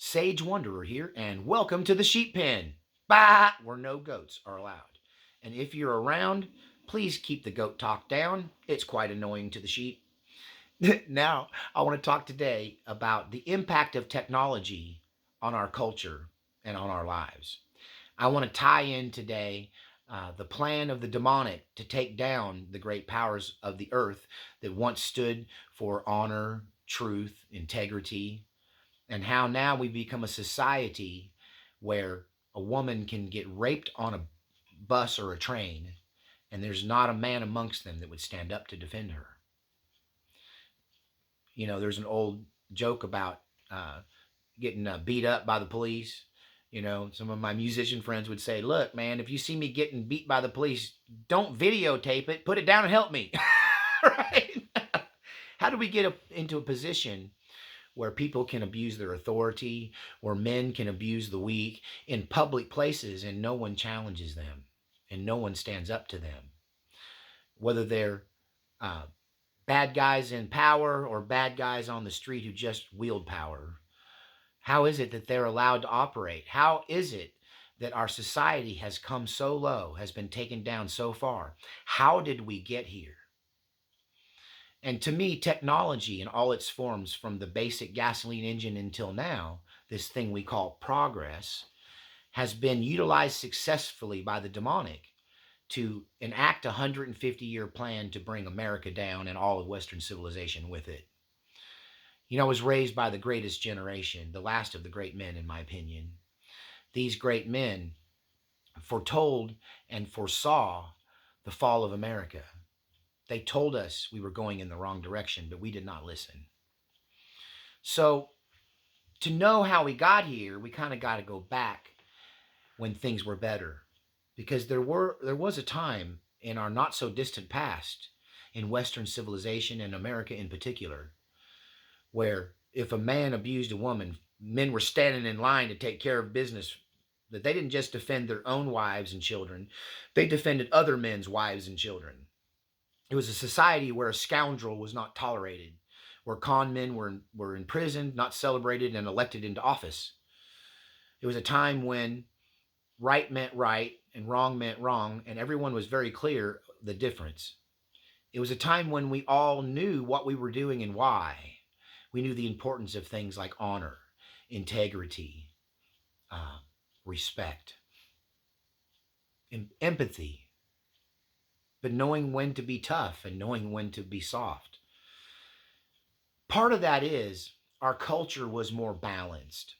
Sage Wanderer here, and welcome to the sheep pen. Bah! Where no goats are allowed. And if you're around, please keep the goat talk down. It's quite annoying to the sheep. Now, I want to talk today about the impact of technology on our culture and on our lives. I want to tie in today the plan of the demonic to take down the great powers of the earth that once stood for honor, truth, integrity, and how now we become a society where a woman can get raped on a bus or a train, and there's not a man amongst them that would stand up to defend her. There's an old joke about getting beat up by the police. Some of my musician friends would say, "Look, man, if you see me getting beat by the police, don't videotape it. Put it down and help me." Right? How do we get into a position where people can abuse their authority, where men can abuse the weak in public places and no one challenges them and no one stands up to them? Whether they're uh, bad guys in power or bad guys on the street who just wield power, how is it that they're allowed to operate? How is it that our society has come so low, has been taken down so far? How did we get here? And to me, technology in all its forms, from the basic gasoline engine until now, this thing we call progress, has been utilized successfully by the demonic to enact a 150-year plan to bring America down and all of Western civilization with it. I was raised by the greatest generation, the last of the great men, in my opinion. These great men foretold and foresaw the fall of America. They told us we were going in the wrong direction, but we did not listen. So, to know how we got here, we kind of got to go back when things were better, because there was a time in our not so distant past, in Western civilization and America in particular, where if a man abused a woman, men were standing in line to take care of business. That they didn't just defend their own wives and children, they defended other men's wives and children. It was a society where a scoundrel was not tolerated, where con men were imprisoned, not celebrated, and elected into office. It was a time when right meant right and wrong meant wrong, and everyone was very clear the difference. It was a time when we all knew what we were doing and why. We knew the importance of things like honor, integrity, uh, respect, empathy, but knowing when to be tough and knowing when to be soft. Part of that is our culture was more balanced.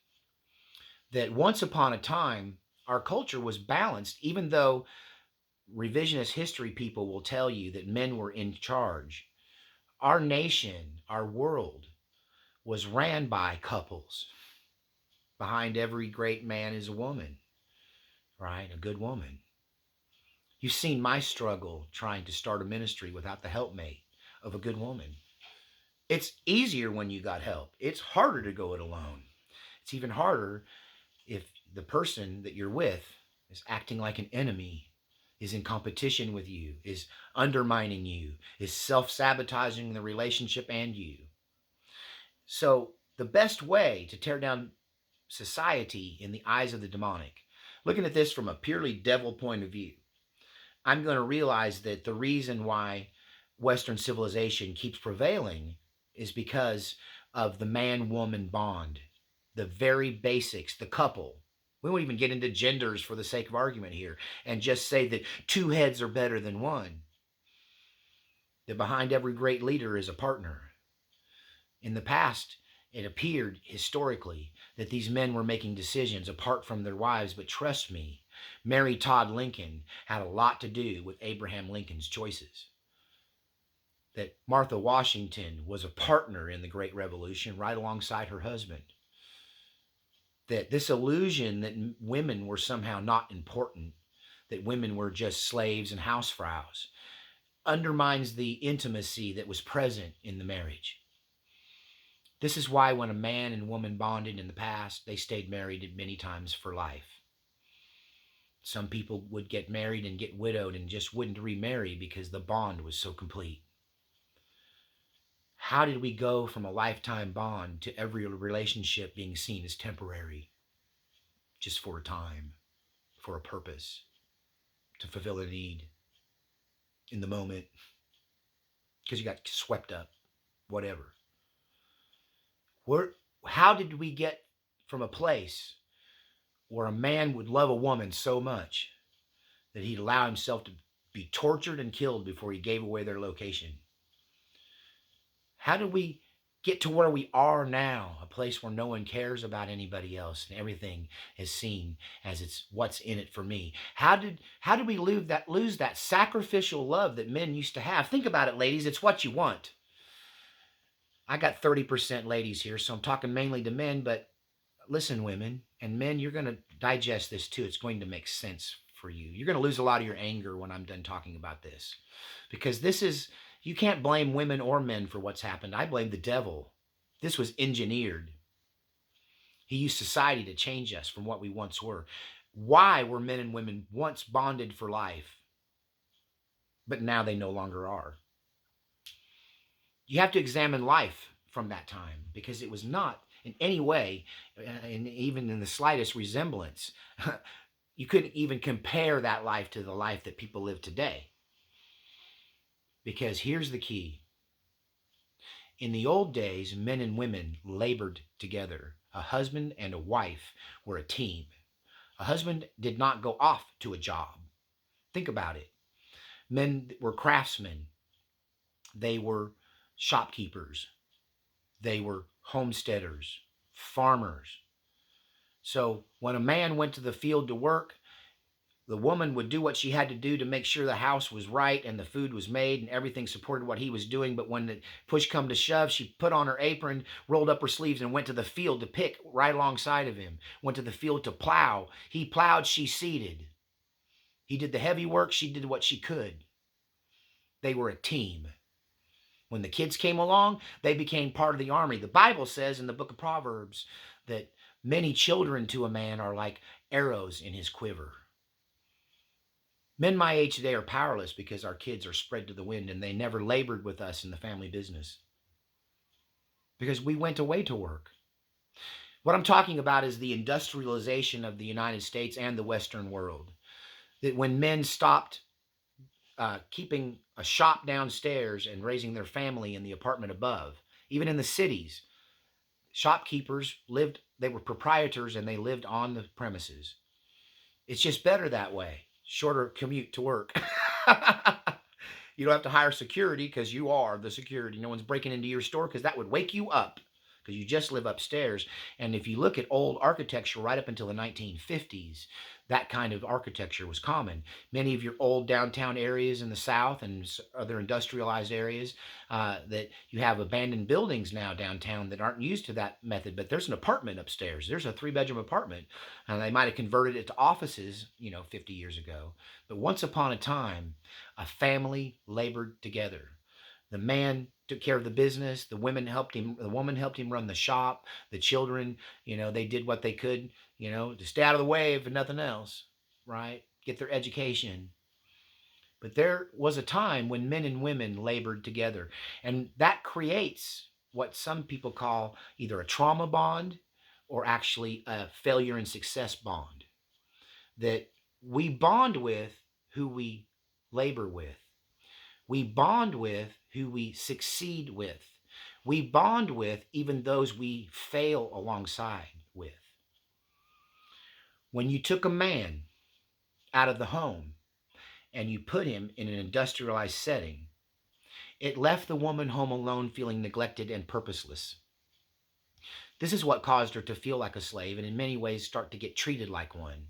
That once upon a time, our culture was balanced, even though revisionist history people will tell you that men were in charge. Our nation, our world, was ran by couples. Behind every great man is a woman, right? A good woman. You've seen my struggle trying to start a ministry without the helpmate of a good woman. It's easier when you got help. It's harder to go it alone. It's even harder if the person that you're with is acting like an enemy, is in competition with you, is undermining you, is self sabotaging the relationship and you. So, the best way to tear down society in the eyes of the demonic, looking at this from a purely devil point of view, I'm going to realize that the reason why Western civilization keeps prevailing is because of the man woman bond, the very basics, the couple. We won't even get into genders for the sake of argument here and just say that two heads are better than one, that behind every great leader is a partner. In the past, it appeared historically that these men were making decisions apart from their wives, but trust me, Mary Todd Lincoln had a lot to do with Abraham Lincoln's choices. That Martha Washington was a partner in the Great Revolution right alongside her husband. That this illusion that women were somehow not important, that women were just slaves and housefrows, undermines the intimacy that was present in the marriage. This is why when a man and woman bonded in the past, they stayed married many times for life. Some people would get married and get widowed and just wouldn't remarry because the bond was so complete. How did we go from a lifetime bond to every relationship being seen as temporary, just for a time, for a purpose, to fulfill a need in the moment, because you got swept up, whatever? Where, how did we get from a place where a man would love a woman so much that he'd allow himself to be tortured and killed before he gave away their location? How did we get to where we are now, a place where no one cares about anybody else and everything is seen as it's what's in it for me? How did we lose that sacrificial love that men used to have? Think about it, ladies. It's what you want. I got 30% ladies here, so I'm talking mainly to men, but listen, women and men, you're going to digest this too. It's going to make sense for you. You're going to lose a lot of your anger when I'm done talking about this, because this is, you can't blame women or men for what's happened. I blame the devil. This was engineered. He used society to change us from what we once were. Why were men and women once bonded for life, but now they no longer are? You have to examine life from that time, because it was not in any way, and even in the slightest resemblance, you couldn't even compare that life to the life that people live today. Because here's the key. In the old days, men and women labored together. A husband and a wife were a team. A husband did not go off to a job. Think about it. Men were craftsmen. They were shopkeepers. They were homesteaders, farmers. So when a man went to the field to work, the woman would do what she had to do to make sure the house was right and the food was made and everything supported what he was doing. But when the push come to shove, she put on her apron, rolled up her sleeves, and went to the field to pick right alongside of him. Went to the field to plow. He plowed, she seeded. He did the heavy work, she did what she could. They were a team. When the kids came along, they became part of the army. The Bible says in the book of Proverbs that many children to a man are like arrows in his quiver. Men my age today are powerless because our kids are spread to the wind and they never labored with us in the family business because we went away to work. What I'm talking about is the industrialization of the United States and the Western world. That when men stopped keeping a shop downstairs and raising their family in the apartment above, even in the cities, shopkeepers lived, they were proprietors and they lived on the premises. It's just better that way. Shorter commute to work. You don't have to hire security because you are the security. No one's breaking into your store because that would wake you up because you just live upstairs. And if you look at old architecture right up until the 1950s, that kind of architecture was common. Many of your old downtown areas in the South and other industrialized areas, that you have abandoned buildings now downtown that aren't used to that method, but there's an apartment upstairs. There's a 3-bedroom apartment, and they might have converted it to offices, 50 years ago. But once upon a time, a family labored together. The man took care of the business. The women helped him. The woman helped him run the shop. The children, they did what they could, to stay out of the way if nothing else, right? Get their education. But there was a time when men and women labored together, and that creates what some people call either a trauma bond or actually a failure and success bond. That we bond with who we labor with. We bond with who we succeed with. We bond with even those we fail alongside with. When you took a man out of the home and you put him in an industrialized setting, it left the woman home alone feeling neglected and purposeless. This is what caused her to feel like a slave and in many ways start to get treated like one.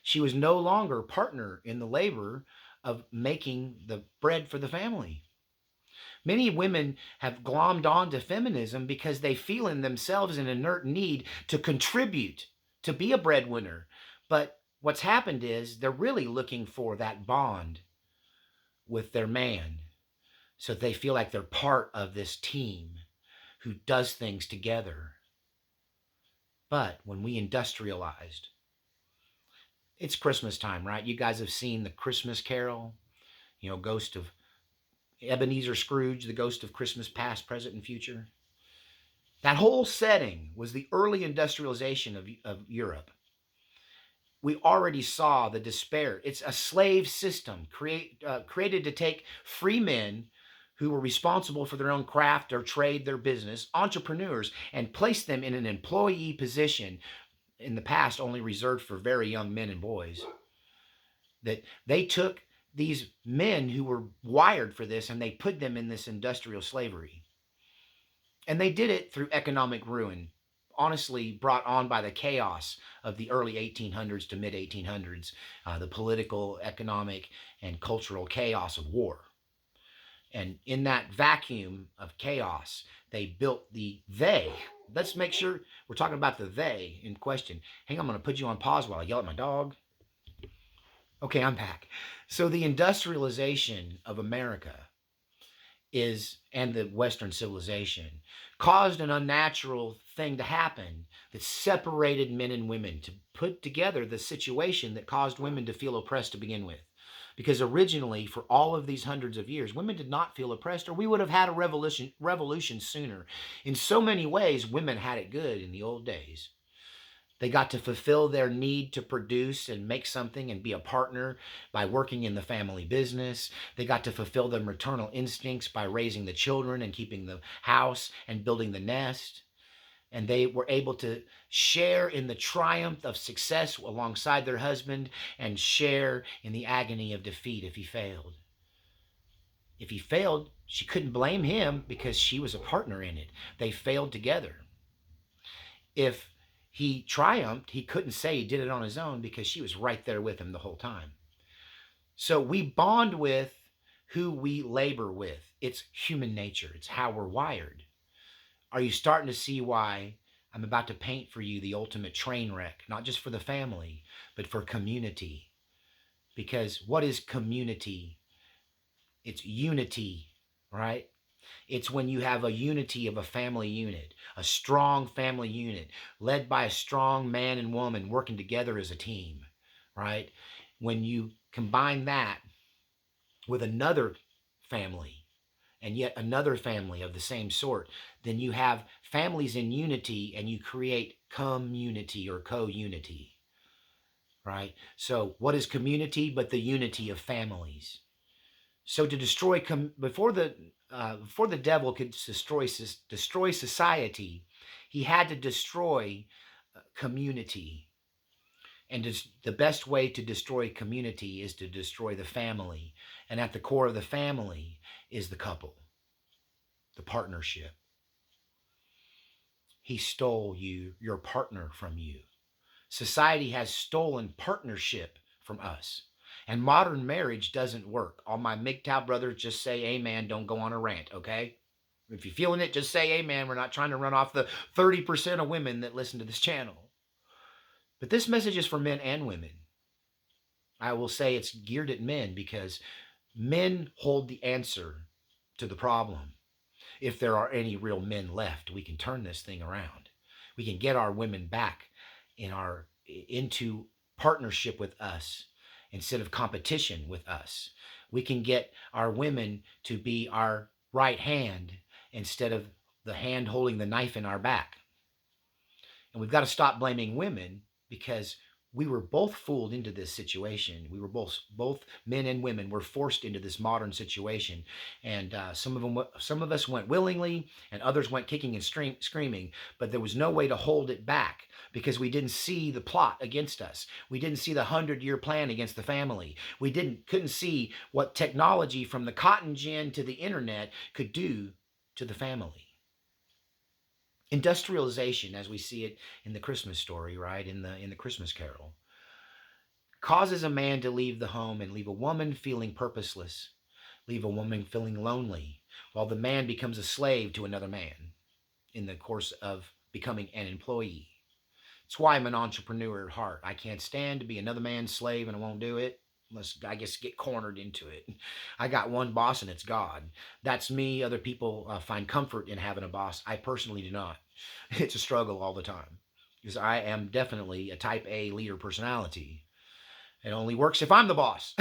She was no longer partner in the labor of making the bread for the family. Many women have glommed on to feminism because they feel in themselves an inert need to contribute, to be a breadwinner. But what's happened is they're really looking for that bond with their man so they feel like they're part of this team who does things together. But when we industrialized, it's Christmas time, right? You guys have seen the Christmas Carol, Ghost of Ebenezer Scrooge, the ghost of Christmas past, present, and future. That whole setting was the early industrialization of Europe. We already saw the despair. It's a slave system created to take free men who were responsible for their own craft, their trade, their business, entrepreneurs, and place them in an employee position in the past only reserved for very young men and boys. That they took these men who were wired for this and they put them in this industrial slavery. And they did it through economic ruin, honestly brought on by the chaos of the early 1800s to mid 1800s, the political, economic, and cultural chaos of war. And in that vacuum of chaos, they built the they. Let's make sure we're talking about the they in question. Hang on, I'm going to put you on pause while I yell at my dog. Okay, I'm back. So the industrialization of America is and the Western civilization caused an unnatural thing to happen that separated men and women to put together the situation that caused women to feel oppressed to begin with. Because originally, for all of these hundreds of years, women did not feel oppressed, or we would have had a revolution sooner. In so many ways, women had it good in the old days. They got to fulfill their need to produce and make something and be a partner by working in the family business. They got to fulfill their maternal instincts by raising the children and keeping the house and building the nest. And they were able to share in the triumph of success alongside their husband and share in the agony of defeat if he failed. If he failed, she couldn't blame him because she was a partner in it. They failed together. If he triumphed, he couldn't say he did it on his own because she was right there with him the whole time. So we bond with who we labor with. It's human nature. It's how we're wired. Are you starting to see why I'm about to paint for you the ultimate train wreck, not just for the family, but for community? Because what is community? It's unity, right? It's when you have a unity of a family unit, a strong family unit led by a strong man and woman working together as a team, right? When you combine that with another family and yet another family of the same sort, then you have families in unity and you create community or co-unity, right? So what is community but the unity of families? So to destroy before the devil could destroy society, he had to destroy community. And the best way to destroy community is to destroy the family. And at the core of the family is the couple, the partnership. He stole your partner from you. Society has stolen partnership from us. And modern marriage doesn't work. All my MGTOW brothers, just say amen. Don't go on a rant, okay? If you're feeling it, just say amen. We're not trying to run off the 30% of women that listen to this channel. But this message is for men and women. I will say it's geared at men because men hold the answer to the problem. If there are any real men left, we can turn this thing around. We can get our women back into partnership with us instead of competition with us. We can get our women to be our right hand instead of the hand holding the knife in our back. And we've got to stop blaming women because we were both fooled into this situation. We were both men and women were forced into this modern situation, and some of us went willingly, and others went kicking and screaming. But there was no way to hold it back because we didn't see the plot against us. We didn't see the 100-year plan against the family. We couldn't see what technology from the cotton gin to the internet could do to the family. Industrialization, as we see it in the Christmas story, right, in the Christmas Carol, causes a man to leave the home and leave a woman feeling purposeless, leave a woman feeling lonely, while the man becomes a slave to another man in the course of becoming an employee. It's why I'm an entrepreneur at heart. I can't stand to be another man's slave, and I won't do it unless I guess get cornered into it. I got one boss, and it's God. That's me. Other people find comfort in having a boss. I personally do not. It's a struggle all the time because I am definitely a type A leader personality. It only works if I'm the boss.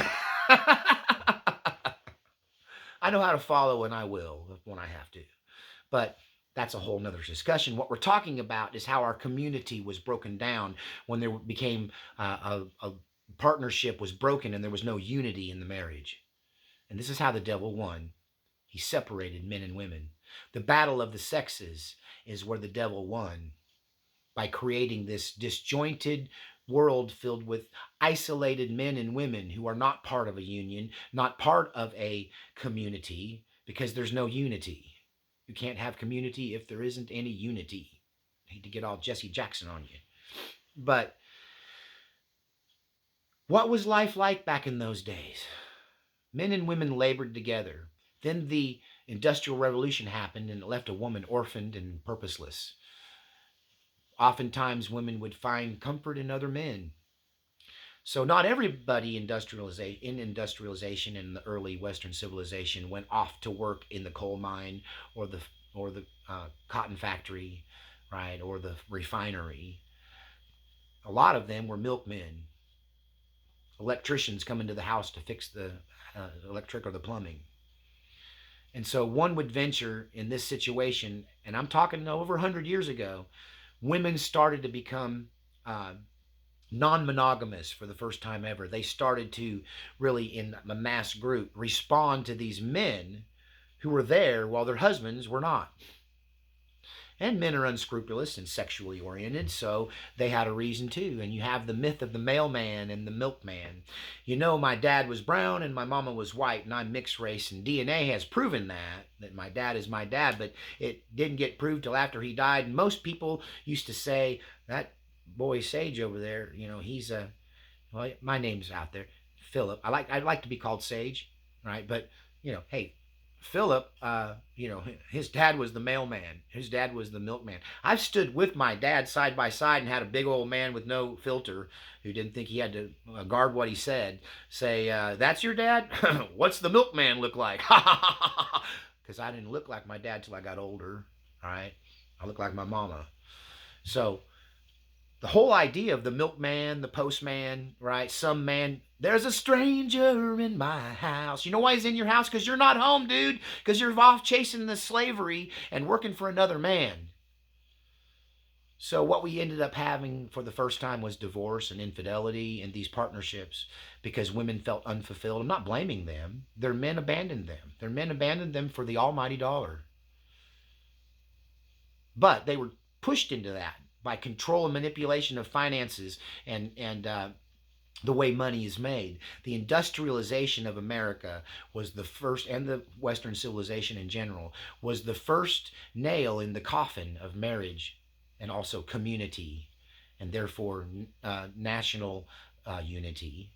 I know how to follow, and I will when I have to. But that's a whole nother discussion. What we're talking about is how our community was broken down when there became a partnership was broken and there was no unity in the marriage. And this is how the devil won. He separated men and women. The battle of the sexes is where the devil won by creating this disjointed world filled with isolated men and women who are not part of a union, not part of a community, because there's no unity. You can't have community if there isn't any unity. I hate to get all Jesse Jackson on you. But what was life like back in those days? Men and women labored together. Then the Industrial Revolution happened and it left a woman orphaned and purposeless. Oftentimes, women would find comfort in other men. So, not everybody in industrialization in the early Western civilization went off to work in the coal mine or the cotton factory, right, or the refinery. A lot of them were milkmen, electricians coming to the house to fix the electric or the plumbing. And so one would venture in this situation, and I'm talking over 100 years ago, women started to become non monogamous for the first time ever. They started to really, in a mass group, respond to these men who were there while their husbands were not. And men are unscrupulous and sexually oriented, so they had a reason too. And you have the myth of the mailman and the milkman. You know, my dad was brown and my mama was white, and I'm mixed race, and DNA has proven that my dad is my dad, but it didn't get proved till after he died. And most people used to say, that boy Sage over there, he's a, well, my name's out there, Philip. I'd like to be called Sage, right? But, hey, Philip, his dad was the mailman. His dad was the milkman. I've stood with my dad side by side and had a big old man with no filter who didn't think he had to guard what he said say, that's your dad? What's the milkman look like? Because I didn't look like my dad till I got older, all right? I look like my mama. So the whole idea of the milkman, the postman, right? Some man, there's a stranger in my house. You know why he's in your house? Because you're not home, dude. Because you're off chasing the slavery and working for another man. So what we ended up having for the first time was divorce and infidelity in these partnerships because women felt unfulfilled. I'm not blaming them. Their men abandoned them. Their men abandoned them for the almighty dollar. But they were pushed into that by control and manipulation of finances and the way money is made. The industrialization of America was the first, and the Western civilization in general, was the first nail in the coffin of marriage and also community and therefore national unity.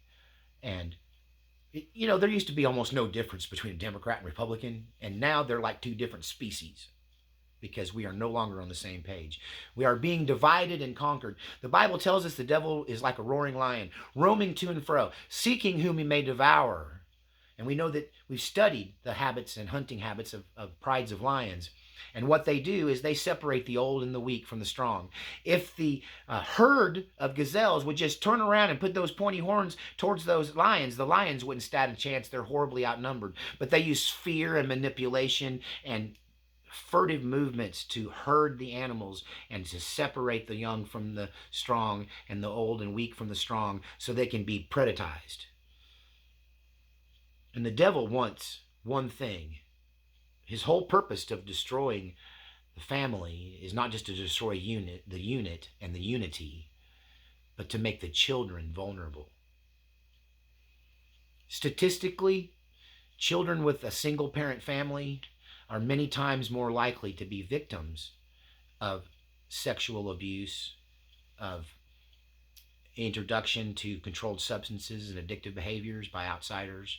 And there used to be almost no difference between a Democrat and Republican, and now they're like two different species because we are no longer on the same page. We are being divided and conquered. The Bible tells us the devil is like a roaring lion, roaming to and fro, seeking whom he may devour. And we know that we've studied the habits and hunting habits of prides of lions. And what they do is they separate the old and the weak from the strong. If the herd of gazelles would just turn around and put those pointy horns towards those lions, the lions wouldn't stand a chance. They're horribly outnumbered. But they use fear and manipulation and furtive movements to herd the animals and to separate the young from the strong and the old and weak from the strong so they can be predatized. And the devil wants one thing. His whole purpose of destroying the family is not just to destroy the unit and the unity, but to make the children vulnerable. Statistically, children with a single parent family are many times more likely to be victims of sexual abuse, of introduction to controlled substances and addictive behaviors by outsiders.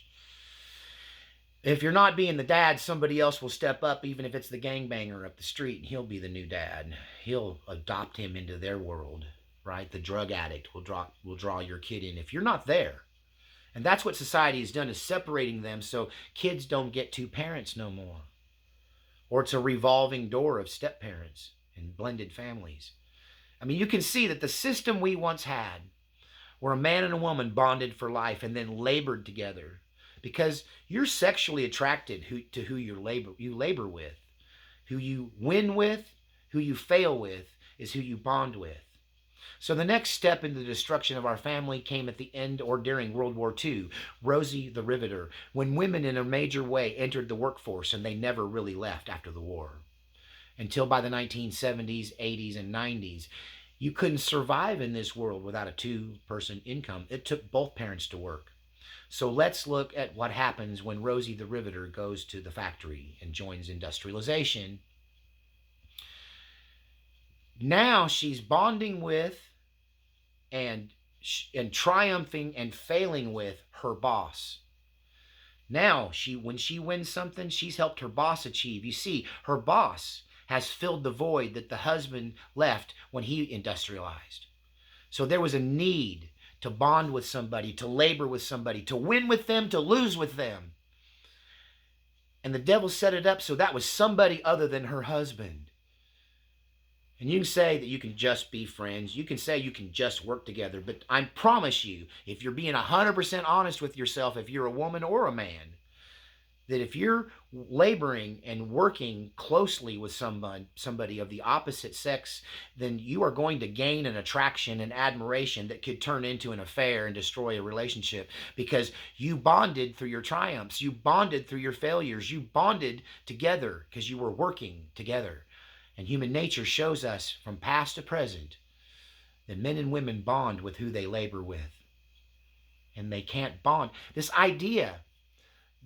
If you're not being the dad, somebody else will step up, even if it's the gangbanger up the street, and he'll be the new dad. He'll adopt him into their world, right? The drug addict will draw your kid in if you're not there. And that's what society has done, is separating them so kids don't get two parents no more. Or it's a revolving door of step parents and blended families. I mean, you can see that the system we once had, where a man and a woman bonded for life and then labored together, because you're sexually attracted to who you labor with. Who you win with, who you fail with, is who you bond with. So the next step in the destruction of our family came at the end or during World War II, Rosie the Riveter, when women in a major way entered the workforce and they never really left after the war. Until by the 1970s, 80s, and 90s, you couldn't survive in this world without a two-person income. It took both parents to work. So let's look at what happens when Rosie the Riveter goes to the factory and joins industrialization. Now she's bonding with and and triumphing and failing with her boss. Now when she wins something, she's helped her boss achieve. You see, her boss has filled the void that the husband left when he industrialized. So there was a need to bond with somebody, to labor with somebody, to win with them, to lose with them. And the devil set it up so that was somebody other than her husband. And you can say that you can just be friends. You can say you can just work together. But I promise you, if you're being 100% honest with yourself, if you're a woman or a man, that if you're laboring and working closely with somebody of the opposite sex, then you are going to gain an attraction and admiration that could turn into an affair and destroy a relationship, because you bonded through your triumphs, you bonded through your failures, you bonded together because you were working together. And human nature shows us from past to present that men and women bond with who they labor with. And they can't bond. This idea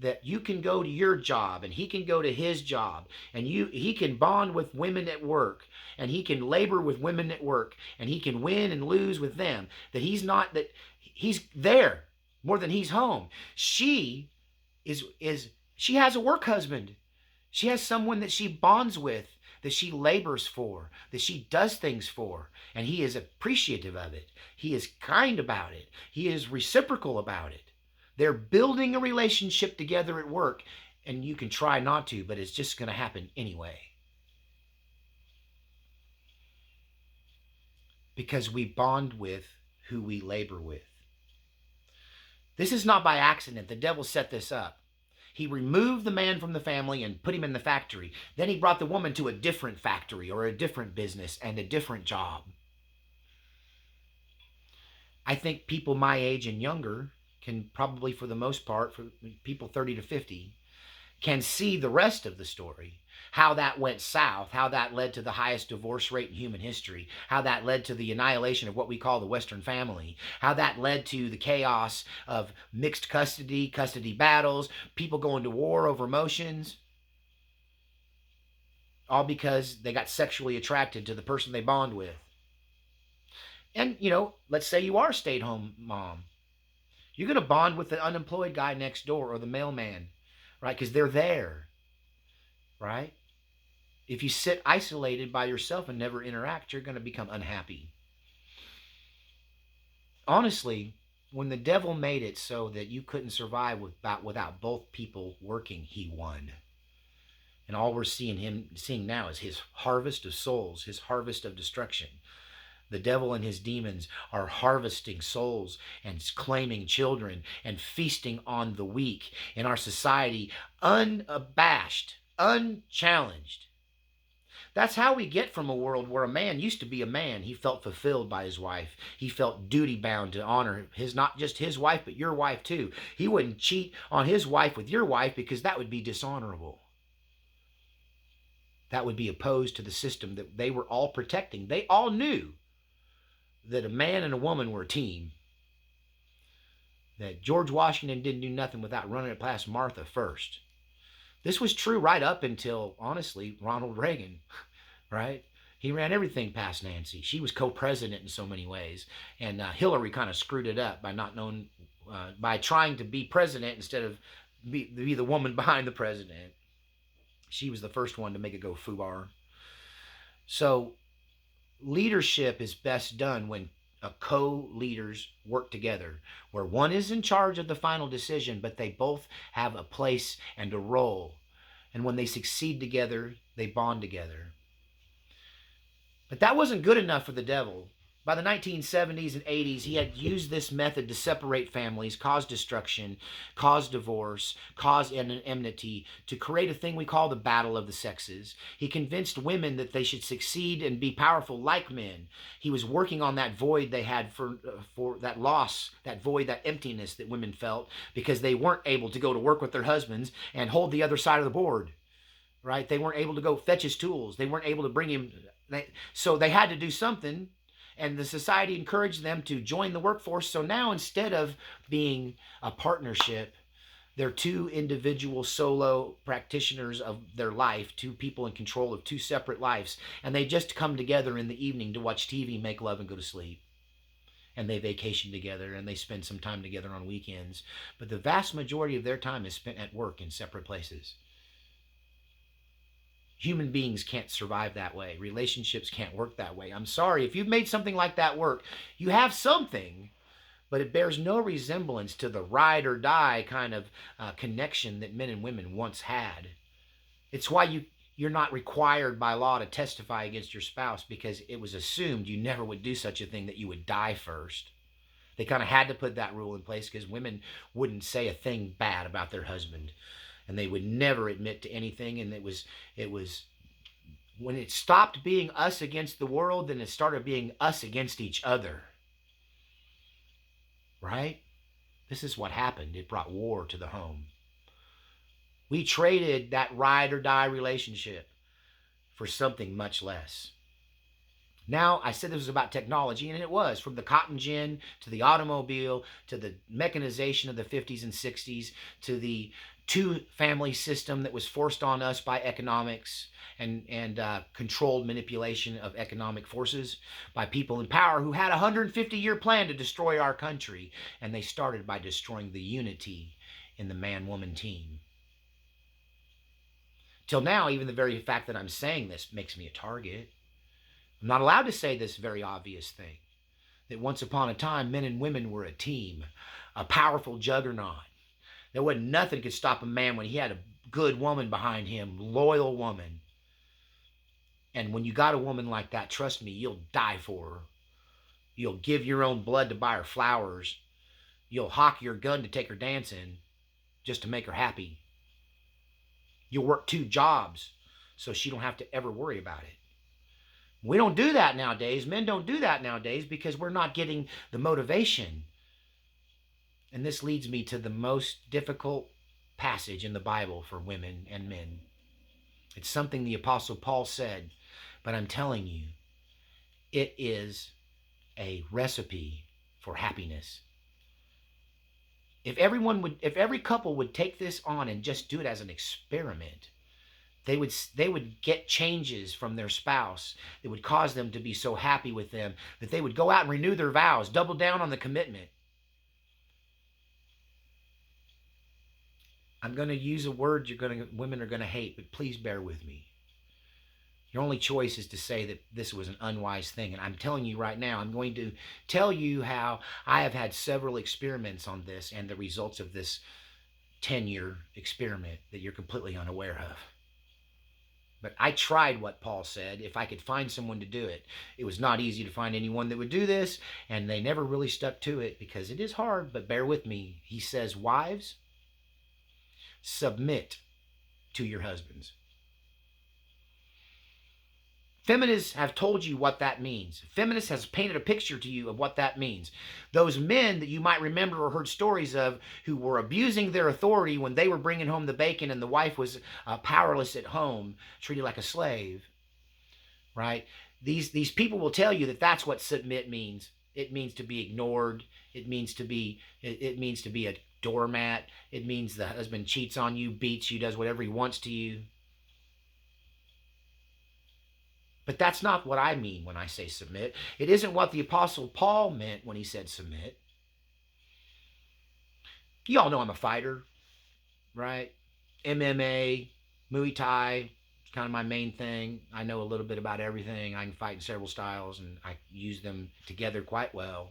that you can go to your job and he can go to his job, and he can bond with women at work, and he can labor with women at work, and he can win and lose with them, that he's there more than he's home. She she has a work husband. She has someone that she bonds with, that she labors for, that she does things for, and he is appreciative of it. He is kind about it. He is reciprocal about it. They're building a relationship together at work, and you can try not to, but it's just going to happen anyway. Because we bond with who we labor with. This is not by accident. The devil set this up. He removed the man from the family and put him in the factory. Then he brought the woman to a different factory or a different business and a different job. I think people my age and younger can probably, for the most part, for people 30 to 50, can see the rest of the story. How that went south, how that led to the highest divorce rate in human history, how that led to the annihilation of what we call the Western family, how that led to the chaos of mixed custody battles, people going to war over emotions, all because they got sexually attracted to the person they bond with. And, let's say you are a stay-at-home mom. You're going to bond with the unemployed guy next door or the mailman, right? Because they're there, right? If you sit isolated by yourself and never interact, you're going to become unhappy. Honestly, when the devil made it so that you couldn't survive without both people working, he won. And all we're seeing now is his harvest of souls, his harvest of destruction. The devil and his demons are harvesting souls and claiming children and feasting on the weak in our society, unabashed, unchallenged. That's how we get from a world where a man used to be a man. He felt fulfilled by his wife. He felt duty bound to honor not just his wife, but your wife too. He wouldn't cheat on his wife with your wife because that would be dishonorable. That would be opposed to the system that they were all protecting. They all knew that a man and a woman were a team. That George Washington didn't do nothing without running it past Martha first. This was true right up until, honestly, Ronald Reagan, right? He ran everything past Nancy. She was co-president in so many ways. And Hillary kind of screwed it up by trying to be president instead of be the woman behind the president. She was the first one to make it go foobar. So leadership is best done when co-leaders work together, where one is in charge of the final decision, but they both have a place and a role. And when they succeed together, they bond together. But that wasn't good enough for the devil. By the 1970s and 80s, he had used this method to separate families, cause destruction, cause divorce, cause enmity, to create a thing we call the battle of the sexes. He convinced women that they should succeed and be powerful like men. He was working on that void they had for that loss, that void, that emptiness that women felt because they weren't able to go to work with their husbands and hold the other side of the board, right? They weren't able to go fetch his tools. They weren't able to bring him. So they had to do something, and the society encouraged them to join the workforce. So now instead of being a partnership, they're two individual solo practitioners of their life, two people in control of two separate lives, and they just come together in the evening to watch TV, make love, and go to sleep. And they vacation together and they spend some time together on weekends. But the vast majority of their time is spent at work in separate places. Human beings can't survive that way. Relationships can't work that way. I'm sorry, if you've made something like that work, you have something, but it bears no resemblance to the ride or die kind of connection that men and women once had. It's why you're not required by law to testify against your spouse, because it was assumed you never would do such a thing, that you would die first. They kind of had to put that rule in place because women wouldn't say a thing bad about their husband, and they would never admit to anything. And it was when it stopped being us against the world, then it started being us against each other. Right? This is what happened. It brought war to the home. We traded that ride or die relationship for something much less. Now, I said this was about technology, and it was, from the cotton gin to the automobile to the mechanization of the 50s and 60s to the two-family system that was forced on us by economics and controlled manipulation of economic forces by people in power who had a 150-year plan to destroy our country, and they started by destroying the unity in the man-woman team. Till now, even the very fact that I'm saying this makes me a target. I'm not allowed to say this very obvious thing, that once upon a time, men and women were a team, a powerful juggernaut. There wasn't nothing could stop a man when he had a good woman behind him, loyal woman. And when you got a woman like that, trust me, you'll die for her. You'll give your own blood to buy her flowers. You'll hawk your gun to take her dancing just to make her happy. You'll work 2 jobs so she don't have to ever worry about it. We don't do that nowadays. Men don't do that nowadays because we're not getting the motivation. And this leads me to the most difficult passage in the Bible for women and men. It's something the Apostle Paul said, but I'm telling you, it is a recipe for happiness. If every couple would take this on and just do it as an experiment, they would get changes from their spouse that would cause them to be so happy with them that they would go out and renew their vows, double down on the commitment. I'm going to use a word women are going to hate, but please bear with me. Your only choice is to say that this was an unwise thing. And I'm telling you right now, I'm going to tell you how I have had several experiments on this and the results of this 10-year experiment that you're completely unaware of. But I tried what Paul said, if I could find someone to do it. It was not easy to find anyone that would do this, and they never really stuck to it because it is hard, but bear with me. He says, wives, submit to your husbands. Feminists have told you what that means. Feminists has painted a picture to you of what that means. Those men that you might remember or heard stories of who were abusing their authority when they were bringing home the bacon and the wife was powerless at home, treated like a slave, right? These people will tell you that that's what submit means. It means to be ignored. It means to be a doormat. It means the husband cheats on you, beats you, does whatever he wants to you. But that's not what I mean when I say submit. It isn't what the Apostle Paul meant when he said submit. You all know I'm a fighter, right? MMA, Muay Thai, it's kind of my main thing. I know a little bit about everything. I can fight in several styles, and I use them together quite well.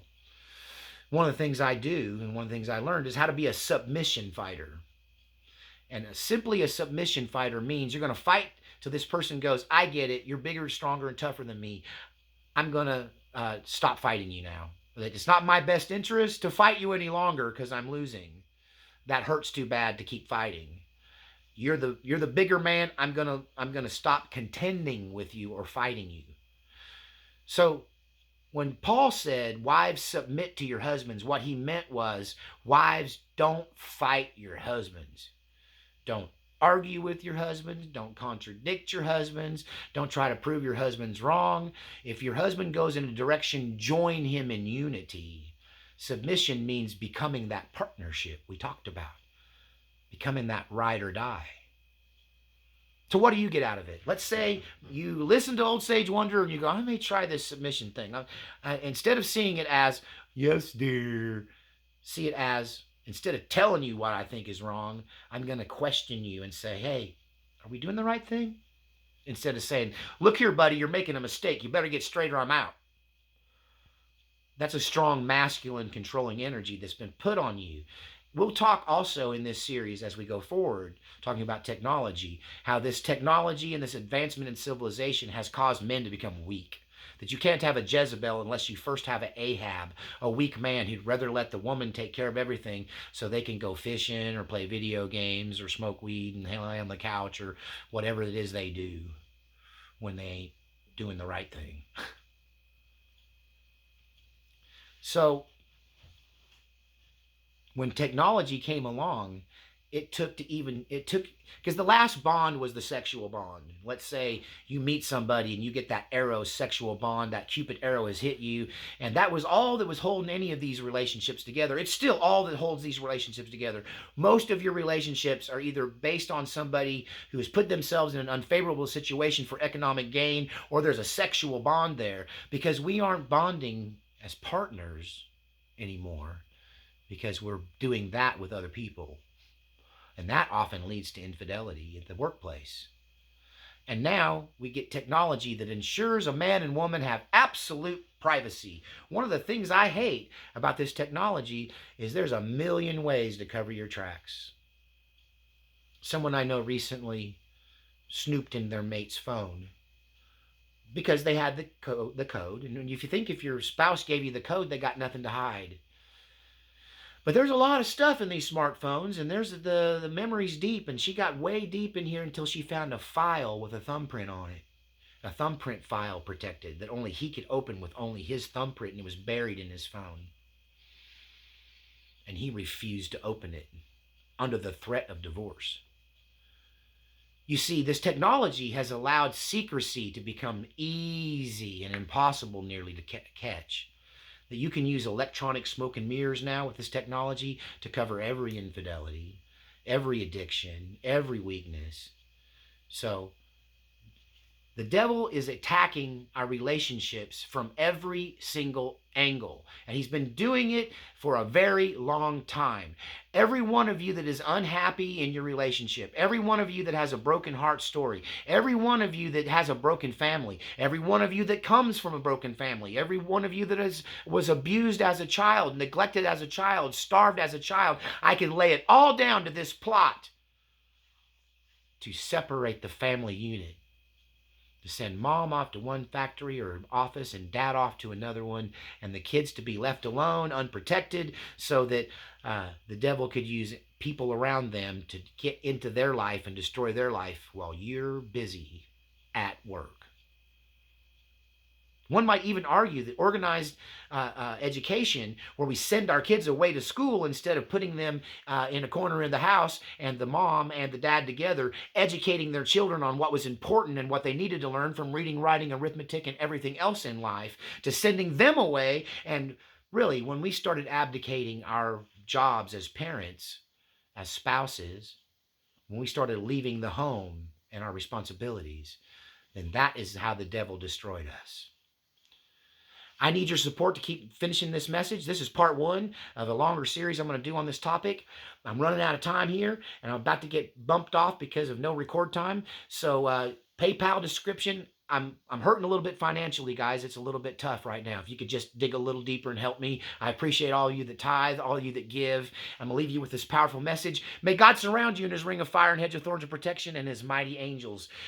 One of the things I do, and one of the things I learned, is how to be a submission fighter. And simply a submission fighter means you're going to fight till this person goes, I get it, you're bigger, stronger, and tougher than me. I'm going to stop fighting you now. That it's not my best interest to fight you any longer because I'm losing. That hurts too bad to keep fighting. You're the bigger man. I'm gonna stop contending with you or fighting you. So when Paul said, wives, submit to your husbands, what he meant was, wives, don't fight your husbands. Don't argue with your husbands. Don't contradict your husbands. Don't try to prove your husband's wrong. If your husband goes in a direction, join him in unity. Submission means becoming that partnership we talked about, becoming that ride or die. So what do you get out of it? Let's say you listen to Old Sage Wonder and you go, I may try this submission thing. Instead of seeing it as, yes, dear, see it as, instead of telling you what I think is wrong, I'm going to question you and say, hey, are we doing the right thing? Instead of saying, look here, buddy, you're making a mistake. You better get straight or I'm out. That's a strong masculine controlling energy that's been put on you. We'll talk also in this series as we go forward, talking about technology, how this technology and this advancement in civilization has caused men to become weak. That you can't have a Jezebel unless you first have an Ahab, a weak man who'd rather let the woman take care of everything so they can go fishing or play video games or smoke weed and lay on the couch or whatever it is they do when they ain't doing the right thing. So when technology came along, it took because the last bond was the sexual bond. Let's say you meet somebody and you get that arrow sexual bond, that Cupid arrow has hit you, and that was all that was holding any of these relationships together. It's still all that holds these relationships together. Most of your relationships are either based on somebody who has put themselves in an unfavorable situation for economic gain, or there's a sexual bond there, because we aren't bonding as partners anymore because we're doing that with other people. And that often leads to infidelity at the workplace. And now we get technology that ensures a man and woman have absolute privacy. One of the things I hate about this technology is there's a million ways to cover your tracks. Someone I know recently snooped in their mate's phone because they had the code. And if you think if your spouse gave you the code, they got nothing to hide. But there's a lot of stuff in these smartphones, and there's the memory's deep, and she got way deep in here until she found a file with a thumbprint on it. A thumbprint file protected that only he could open with only his thumbprint, and it was buried in his phone. And he refused to open it under the threat of divorce. You see, this technology has allowed secrecy to become easy and impossible nearly to catch. That you can use electronic smoke and mirrors now with this technology to cover every infidelity, every addiction, every weakness. So the devil is attacking our relationships from every single angle. And he's been doing it for a very long time. Every one of you that is unhappy in your relationship, every one of you that has a broken heart story, every one of you that has a broken family, every one of you that comes from a broken family, every one of you that was abused as a child, neglected as a child, starved as a child, I can lay it all down to this plot to separate the family unit. To send mom off to one factory or office and dad off to another one, and the kids to be left alone, unprotected, so that the devil could use people around them to get into their life and destroy their life while you're busy at work. One might even argue that organized education, where we send our kids away to school instead of putting them in a corner in the house and the mom and the dad together, educating their children on what was important and what they needed to learn from reading, writing, arithmetic, and everything else in life, to sending them away. And really, when we started abdicating our jobs as parents, as spouses, when we started leaving the home and our responsibilities, then that is how the devil destroyed us. I need your support to keep finishing this message. This is part one of a longer series I'm going to do on this topic. I'm running out of time here, and I'm about to get bumped off because of no record time. So PayPal description. I'm hurting a little bit financially, guys. It's a little bit tough right now. If you could just dig a little deeper and help me, I appreciate all of you that tithe, all of you that give. I'm going to leave you with this powerful message. May God surround you in his ring of fire and hedge of thorns of protection and his mighty angels.